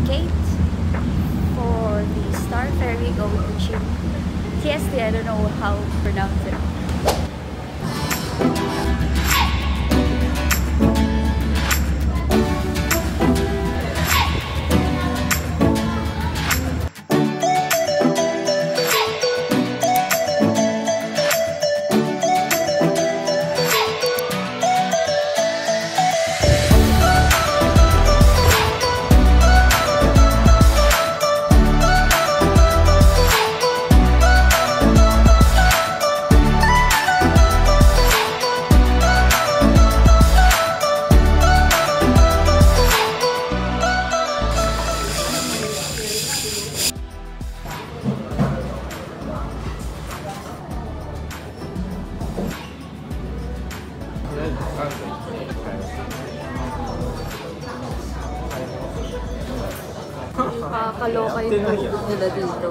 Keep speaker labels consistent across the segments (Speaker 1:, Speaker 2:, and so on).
Speaker 1: ticket for the Star Ferry going to Chile. TST, I don't know how to pronounce it. Nakakaloka yung food nila dito.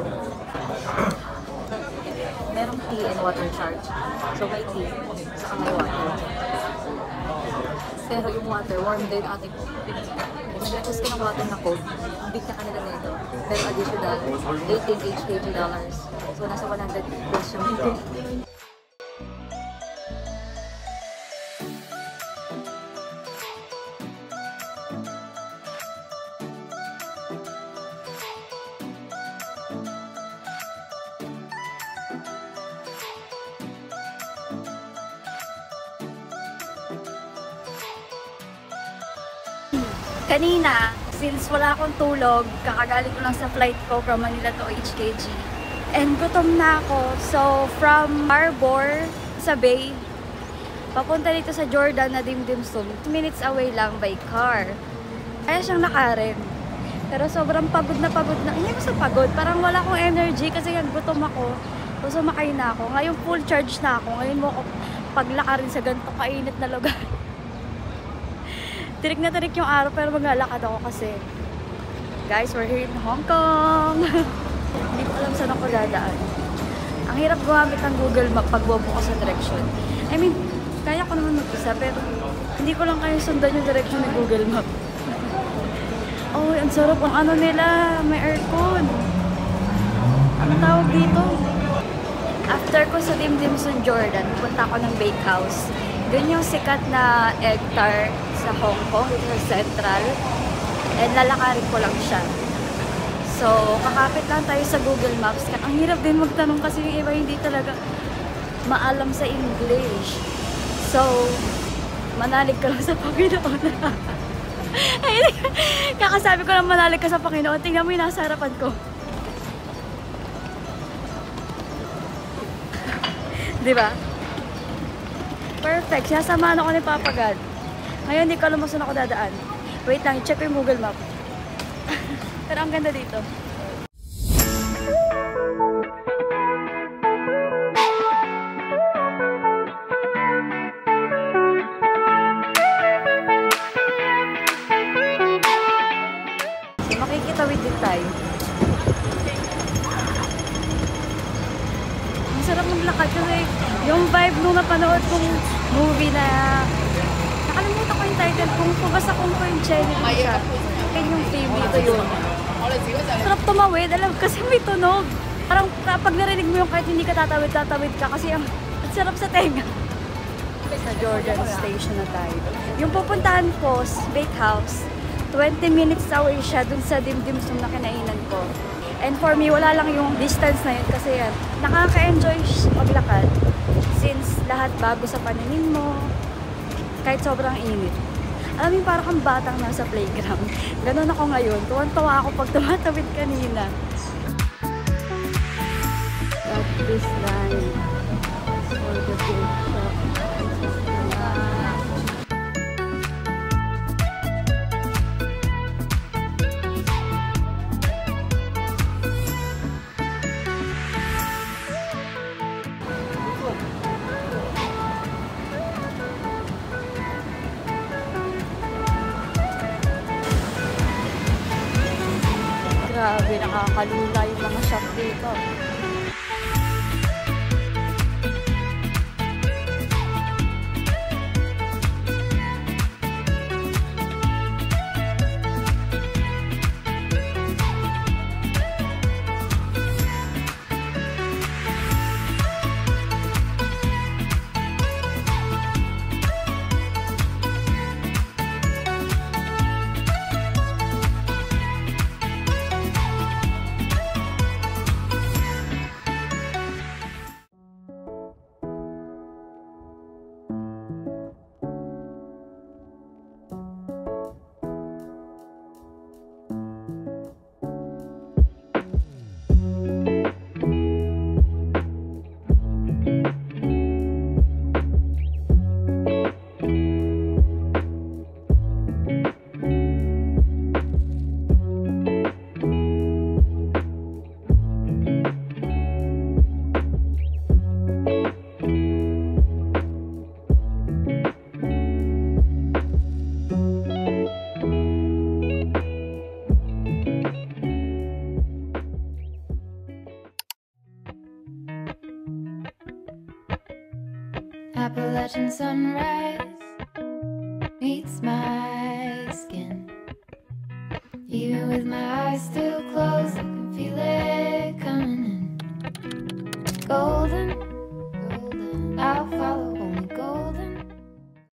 Speaker 1: Merong tea and water charge. So may tea, saka may water. Pero yung water, warm din ate ko. Nag-request ka ng water na cold. Big na kanila nito. Pero additional, $18 HKG. So nasa 100 plus yung ito. Kanina, since wala akong tulog, kakagaling ko lang sa flight ko from Manila to HKG. And gutom na ako. So, from Harbor sa Bay, papunta dito sa Jordan na Dim Sum. 2 minutes away lang by car. Kaya siyang nakarin. Pero sobrang pagod na. Hindi ko sa pagod. Parang wala akong energy kasi gutom ako. So, sumakay na ako. Ngayon full charge na ako. Ngayon mo ako paglakarin sa ganito kainit na lugar. Tirik na tirik yung araw pero maglalakad ako kasi guys, we're here in Hong Kong. Hindi ko alam saan ako dadaan. Ang hirap gumamit ng Google Map pag bubukas sa direction. I mean, kaya ko naman mag-isa pero hindi ko lang kaya sundan yung direction ng Google Map. Oh, ang sarap ang ano nila. May aircon. Ano tawag dito? After ko sa Dim Sum Jordan, pupunta ako ng bakehouse. Doon yung sikat na egg tart sa Hong Kong, dito sa Central. And lalakarin ko lang siya. So, kakapit lang tayo sa Google Maps. Ang hirap din magtanong kasi yung iba hindi talaga maalam sa English. So, manalig ka lang sa Panginoon. Kakasabi ko lang manalig ka sa Panginoon. Tingnan mo yung nasa harapan ko. Diba? Perfect. Sasamahan ako ni Papa God. Ngayon, hindi ko alam kung saan ako dadaan. Wait lang, i-check ko yung Google Map. Pero ang ganda dito. So, makikitawid din tayo. Ang sarap maglakad kasi yung vibe nung napanood kong movie na nakalimutan ko yung title kung Fugasa kung ko yung Jenny siya. Kaya yung theme dito yun. Sarap tumawid, alam kasi may tunog. Parang kapag narinig mo yung kahit hindi ka tatawid ka kasi ang sarap sa tenga. Sa Jordan Station na tayo. Yung pupuntahan ko, bakehouse, 20 minutes away siya dun sa Dim Sum na kinainan ko. And for me, wala lang yung distance na yun kasi yan, nakaka-enjoy maglakad since lahat bago sa paningin mo, kahit sobrang init. Alam mo, parang kang batang nasa playground. Ganon ako ngayon. Tuwan-tuwa ako pag tumatawid kanina. At this line for the bake shop. Grabe, nakakalula yung mga shop dito.
Speaker 2: Appalachian sunrise meets my skin. Even with my eyes still closed,